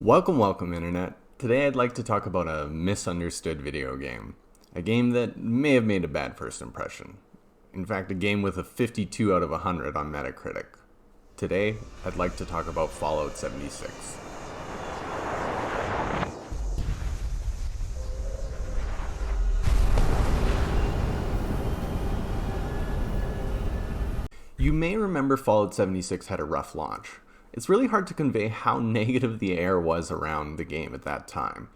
Welcome, Internet. Today I'd like to talk about a misunderstood video game. A game that may have made a bad first impression. In fact, a game with a 52 out of 100 on Metacritic. Today, I'd like to talk about Fallout 76. You may remember Fallout 76 had a rough launch. It's really hard to convey how negative the air was around the game at that time.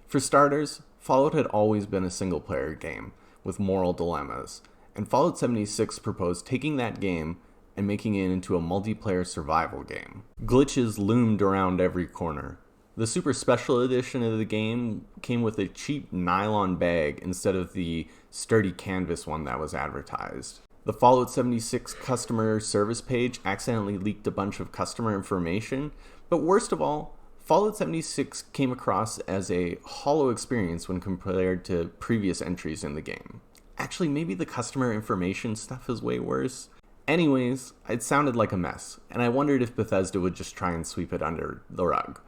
For starters, Fallout had always been a single-player game with moral dilemmas, and Fallout 76 proposed taking that game and making it into a multiplayer survival game. Glitches loomed around every corner. The Super Special Edition of the game came with a cheap nylon bag instead of the sturdy canvas one that was advertised. The Fallout 76 customer service page accidentally leaked a bunch of customer information, but worst of all, Fallout 76 came across as a hollow experience when compared to previous entries in the game. Actually, maybe the customer information stuff is way worse. Anyways, it sounded like a mess, and I wondered if Bethesda would just try and sweep it under the rug.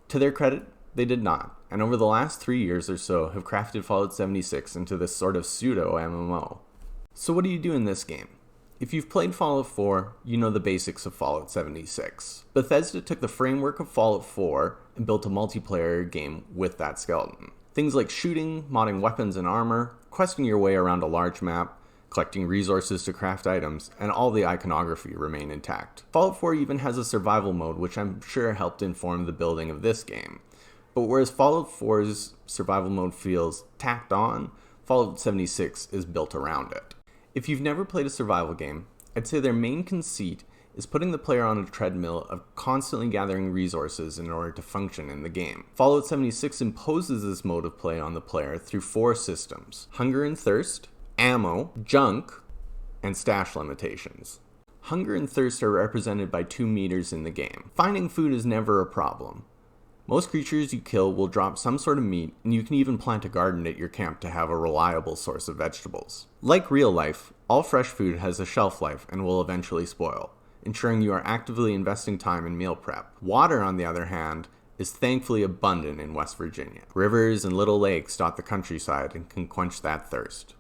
To their credit, they did not, and over the last 3 years or so have crafted Fallout 76 into this sort of pseudo MMO. So what do you do in this game? If you've played Fallout 4, you know the basics of Fallout 76. Bethesda took the framework of Fallout 4 and built a multiplayer game with that skeleton. Things like shooting, modding weapons and armor, questing your way around a large map, collecting resources to craft items, and all the iconography remain intact. Fallout 4 even has a survival mode, which I'm sure helped inform the building of this game. But whereas Fallout 4's survival mode feels tacked on, Fallout 76 is built around it. If you've never played a survival game, I'd say their main conceit is putting the player on a treadmill of constantly gathering resources in order to function in the game. Fallout 76 imposes this mode of play on the player through 4 systems: hunger and thirst, ammo, junk, and stash limitations. Hunger and thirst are represented by 2 meters in the game. Finding food is never a problem. Most creatures you kill will drop some sort of meat, and you can even plant a garden at your camp to have a reliable source of vegetables. Like real life, all fresh food has a shelf life and will eventually spoil, ensuring you are actively investing time in meal prep. Water, on the other hand, is thankfully abundant in West Virginia. Rivers and little lakes dot the countryside and can quench that thirst.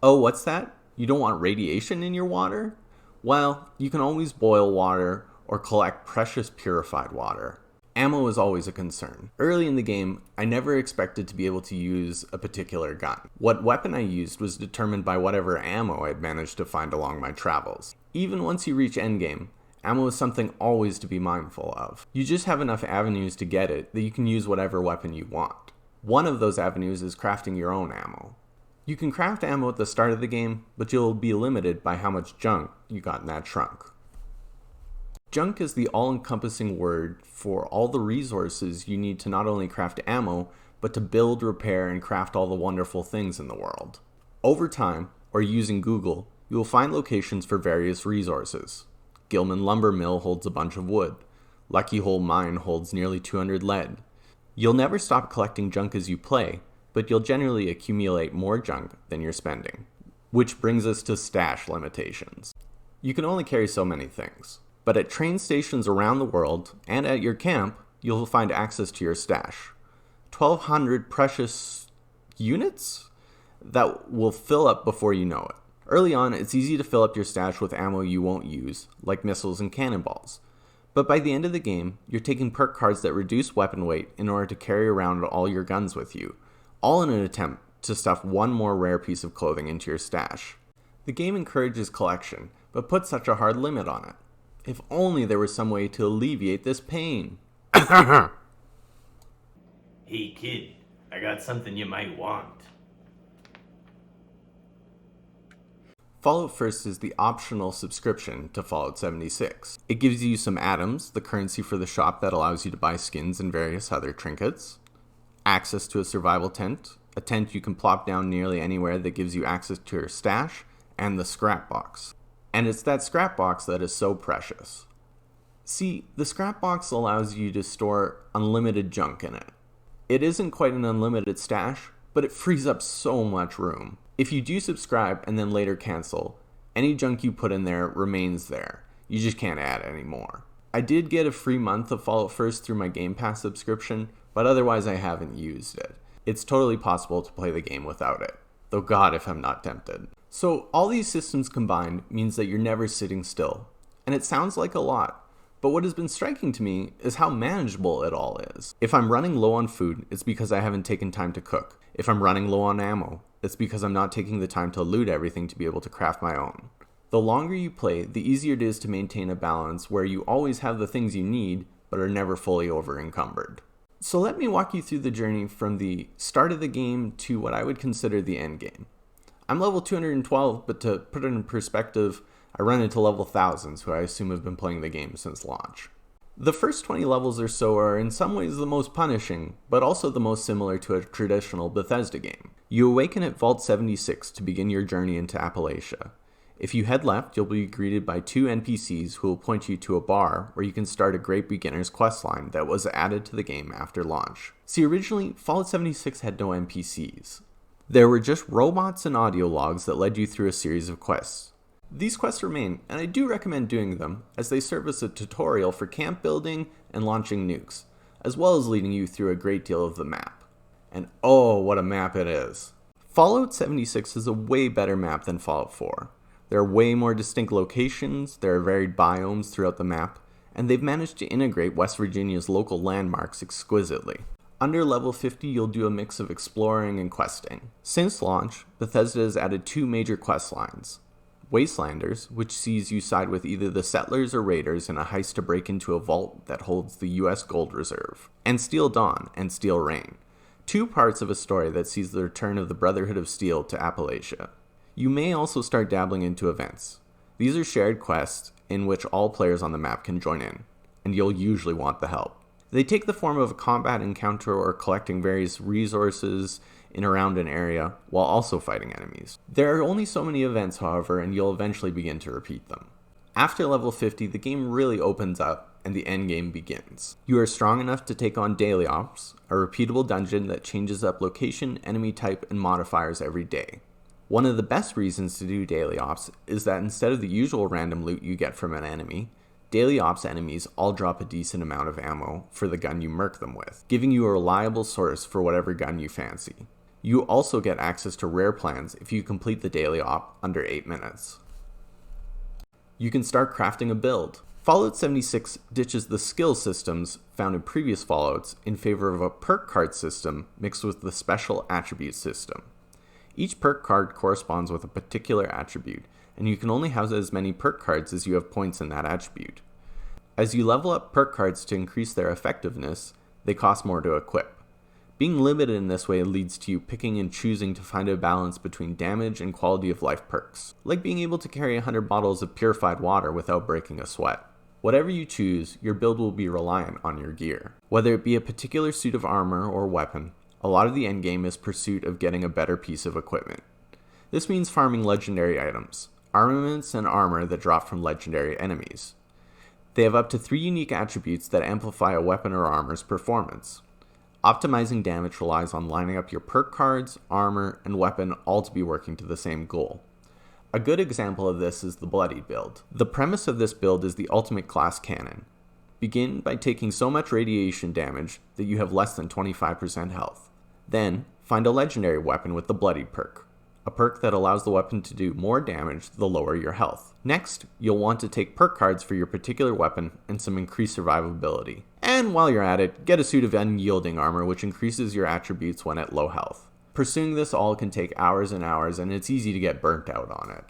Oh, what's that? You don't want radiation in your water? Well, you can always boil water or collect precious purified water. Ammo is always a concern. Early in the game, I never expected to be able to use a particular gun. What weapon I used was determined by whatever ammo I'd managed to find along my travels. Even once you reach endgame, ammo is something always to be mindful of. You just have enough avenues to get it that you can use whatever weapon you want. One of those avenues is crafting your own ammo. You can craft ammo at the start of the game, but you'll be limited by how much junk you got in that trunk. Junk is the all-encompassing word for all the resources you need to not only craft ammo, but to build, repair, and craft all the wonderful things in the world. Over time, or using Google, you will find locations for various resources. Gilman Lumber Mill holds a bunch of wood. Lucky Hole Mine holds nearly 200 lead. You'll never stop collecting junk as you play, but you'll generally accumulate more junk than you're spending. Which brings us to stash limitations. You can only carry so many things. But at train stations around the world, and at your camp, you'll find access to your stash. 1,200 precious units that will fill up before you know it. Early on, it's easy to fill up your stash with ammo you won't use, like missiles and cannonballs. But by the end of the game, you're taking perk cards that reduce weapon weight in order to carry around all your guns with you, all in an attempt to stuff one more rare piece of clothing into your stash. The game encourages collection, but puts such a hard limit on it. If only there was some way to alleviate this pain. Hey kid, I got something you might want. Fallout First is the optional subscription to Fallout 76. It gives you some atoms, the currency for the shop that allows you to buy skins and various other trinkets, access to a survival tent, a tent you can plop down nearly anywhere that gives you access to your stash, and the scrap box. And it's that scrap box that is so precious. See, the scrap box allows you to store unlimited junk in it. It isn't quite an unlimited stash, but it frees up so much room. If you do subscribe and then later cancel, any junk you put in there remains there. You just can't add any more. I did get a free month of Fallout First through my Game Pass subscription, but otherwise I haven't used it. It's totally possible to play the game without it, though God if I'm not tempted. So all these systems combined means that you're never sitting still, and it sounds like a lot, but what has been striking to me is how manageable it all is. If I'm running low on food, it's because I haven't taken time to cook. If I'm running low on ammo, it's because I'm not taking the time to loot everything to be able to craft my own. The longer you play, the easier it is to maintain a balance where you always have the things you need, but are never fully over-encumbered. So let me walk you through the journey from the start of the game to what I would consider the end game. I'm level 212, but to put it in perspective, I run into level thousands who I assume have been playing the game since launch. The first 20 levels or so are in some ways the most punishing, but also the most similar to a traditional Bethesda game. You awaken at Vault 76 to begin your journey into Appalachia. If you head left, you'll be greeted by 2 NPCs who will point you to a bar where you can start a great beginner's questline that was added to the game after launch. See, originally, Fallout 76 had no NPCs. There were just robots and audio logs that led you through a series of quests. These quests remain, and I do recommend doing them, as they serve as a tutorial for camp building and launching nukes, as well as leading you through a great deal of the map. And oh, what a map it is! Fallout 76 is a way better map than Fallout 4. There are way more distinct locations, there are varied biomes throughout the map, and they've managed to integrate West Virginia's local landmarks exquisitely. Under level 50, you'll do a mix of exploring and questing. Since launch, Bethesda has added 2 major quest lines. Wastelanders, which sees you side with either the settlers or raiders in a heist to break into a vault that holds the US gold reserve, and Steel Dawn and Steel Rain, 2 parts of a story that sees the return of the Brotherhood of Steel to Appalachia. You may also start dabbling into events. These are shared quests in which all players on the map can join in, and you'll usually want the help. They take the form of a combat encounter or collecting various resources in around an area while also fighting enemies. There are only so many events, however, and you'll eventually begin to repeat them. After level 50, the game really opens up and the end game begins. You are strong enough to take on Daily Ops, a repeatable dungeon that changes up location, enemy type, and modifiers every day. One of the best reasons to do Daily Ops is that instead of the usual random loot you get from an enemy, Daily Ops enemies all drop a decent amount of ammo for the gun you murk them with, giving you a reliable source for whatever gun you fancy. You also get access to rare plans if you complete the Daily Op under 8 minutes. You can start crafting a build. Fallout 76 ditches the skill systems found in previous Fallouts in favor of a perk card system mixed with the special attribute system. Each perk card corresponds with a particular attribute, and you can only have as many perk cards as you have points in that attribute. As you level up perk cards to increase their effectiveness, they cost more to equip. Being limited in this way leads to you picking and choosing to find a balance between damage and quality of life perks, like being able to carry 100 bottles of purified water without breaking a sweat. Whatever you choose, your build will be reliant on your gear. Whether it be a particular suit of armor or weapon, a lot of the endgame is pursuit of getting a better piece of equipment. This means farming legendary items, armaments and armor that drop from legendary enemies. They have up to 3 unique attributes that amplify a weapon or armor's performance. Optimizing damage relies on lining up your perk cards, armor, and weapon all to be working to the same goal. A good example of this is the Bloodied build. The premise of this build is the ultimate class cannon. Begin by taking so much radiation damage that you have less than 25% health. Then, find a legendary weapon with the Bloodied perk, a perk that allows the weapon to do more damage the lower your health. Next, you'll want to take perk cards for your particular weapon and some increased survivability. And while you're at it, get a suit of unyielding armor which increases your attributes when at low health. Pursuing this all can take hours and hours, and it's easy to get burnt out on it.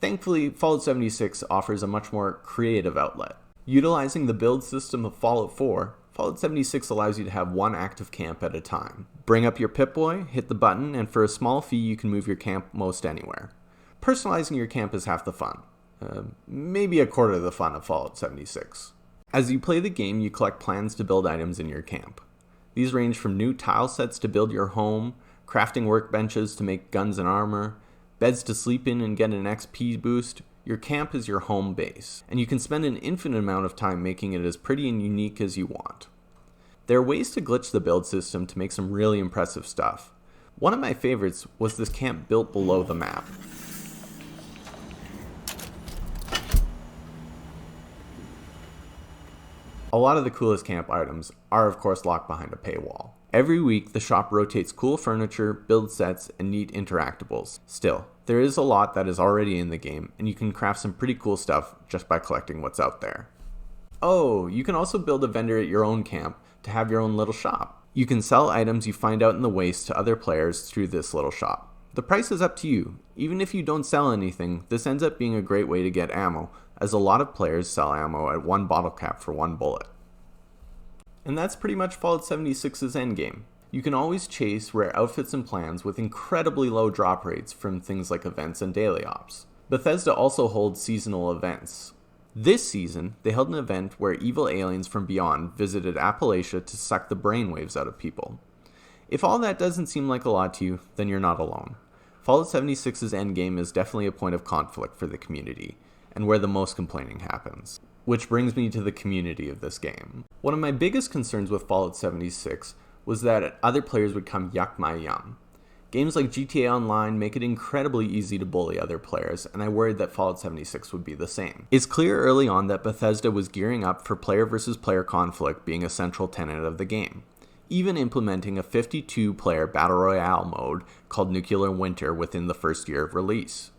Thankfully, Fallout 76 offers a much more creative outlet. Utilizing the build system of Fallout 4, Fallout 76 allows you to have one active camp at a time. Bring up your Pip-Boy, hit the button, and for a small fee you can move your camp most anywhere. Personalizing your camp is half the fun. Maybe a quarter of the fun of Fallout 76. As you play the game, you collect plans to build items in your camp. These range from new tile sets to build your home, crafting workbenches to make guns and armor, beds to sleep in and get an XP boost. Your camp is your home base, and you can spend an infinite amount of time making it as pretty and unique as you want. There are ways to glitch the build system to make some really impressive stuff. One of my favorites was this camp built below the map. A lot of the coolest camp items are of course locked behind a paywall. Every week, the shop rotates cool furniture, build sets, and neat interactables. Still, there is a lot that is already in the game, and you can craft some pretty cool stuff just by collecting what's out there. Oh, you can also build a vendor at your own camp to have your own little shop. You can sell items you find out in the waste to other players through this little shop. The price is up to you. Even if you don't sell anything, this ends up being a great way to get ammo, as a lot of players sell ammo at 1 bottle cap for 1 bullet. And that's pretty much Fallout 76's endgame. You can always chase rare outfits and plans with incredibly low drop rates from things like events and daily ops. Bethesda also holds seasonal events. This season, they held an event where evil aliens from beyond visited Appalachia to suck the brainwaves out of people. If all that doesn't seem like a lot to you, then you're not alone. Fallout 76's endgame is definitely a point of conflict for the community, and where the most complaining happens. Which brings me to the community of this game. One of my biggest concerns with Fallout 76 was that other players would come yuck my yum. Games like GTA Online make it incredibly easy to bully other players, and I worried that Fallout 76 would be the same. It's clear early on that Bethesda was gearing up for player versus player conflict being a central tenet of the game, even implementing a 52-player Battle Royale mode called Nuclear Winter within the first year of release.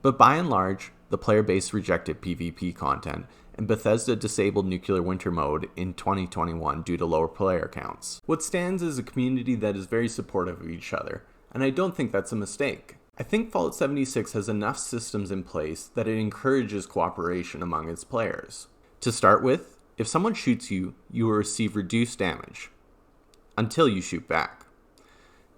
But by and large, the player base rejected PvP content, and Bethesda disabled Nuclear Winter mode in 2021 due to lower player counts. What stands is a community that is very supportive of each other, and I don't think that's a mistake. I think Fallout 76 has enough systems in place that it encourages cooperation among its players. To start with, if someone shoots you, you will receive reduced damage, until you shoot back.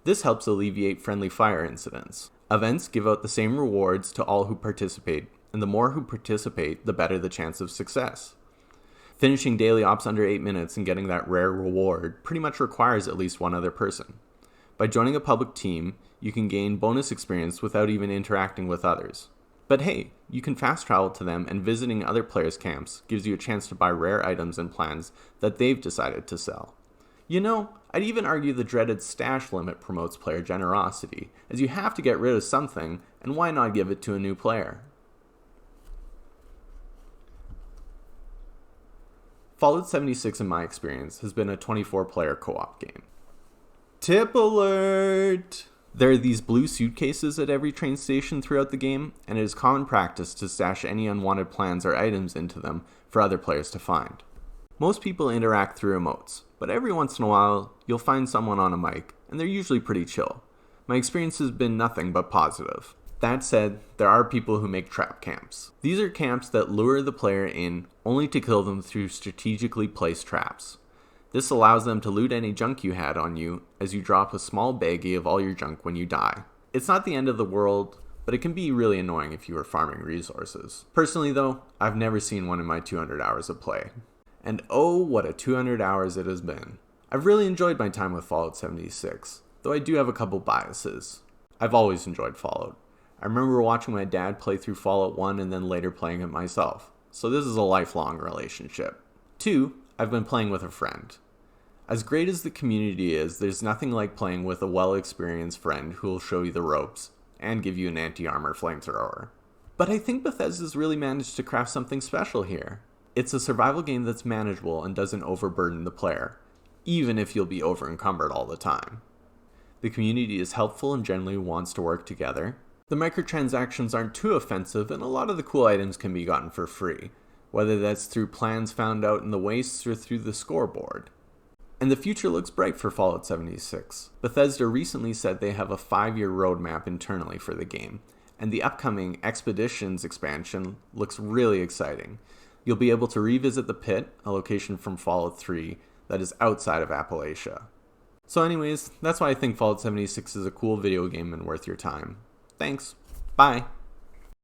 This helps alleviate friendly fire incidents. Events give out the same rewards to all who participate, and the more who participate, the better the chance of success. Finishing daily ops under 8 minutes and getting that rare reward pretty much requires at least one other person. By joining a public team, you can gain bonus experience without even interacting with others. But hey, you can fast travel to them, and visiting other players' camps gives you a chance to buy rare items and plans that they've decided to sell. You know, I'd even argue the dreaded stash limit promotes player generosity, as you have to get rid of something, and why not give it to a new player? Fallout 76, in my experience, has been a 24-player co-op game. Tip alert! There are these blue suitcases at every train station throughout the game, and it is common practice to stash any unwanted plans or items into them for other players to find. Most people interact through emotes, but every once in a while, you'll find someone on a mic, and they're usually pretty chill. My experience has been nothing but positive. That said, there are people who make trap camps. These are camps that lure the player in only to kill them through strategically placed traps. This allows them to loot any junk you had on you as you drop a small baggie of all your junk when you die. It's not the end of the world, but it can be really annoying if you are farming resources. Personally though, I've never seen one in my 200 hours of play. And oh, what a 200 hours it has been. I've really enjoyed my time with Fallout 76, though I do have a couple biases. I've always enjoyed Fallout. I remember watching my dad play through Fallout 1 and then later playing it myself, so this is a lifelong relationship. 2, I've been playing with a friend. As great as the community is, there's nothing like playing with a well-experienced friend who will show you the ropes and give you an anti-armor flamethrower. But I think Bethesda's really managed to craft something special here. It's a survival game that's manageable and doesn't overburden the player, even if you'll be over-encumbered all the time. The community is helpful and generally wants to work together. The microtransactions aren't too offensive, and a lot of the cool items can be gotten for free, whether that's through plans found out in the wastes or through the scoreboard. And the future looks bright for Fallout 76. Bethesda recently said they have a 5-year roadmap internally for the game, and the upcoming Expeditions expansion looks really exciting. You'll be able to revisit the Pit, a location from Fallout 3 that is outside of Appalachia. So anyways, that's why I think Fallout 76 is a cool video game and worth your time. Thanks. Bye.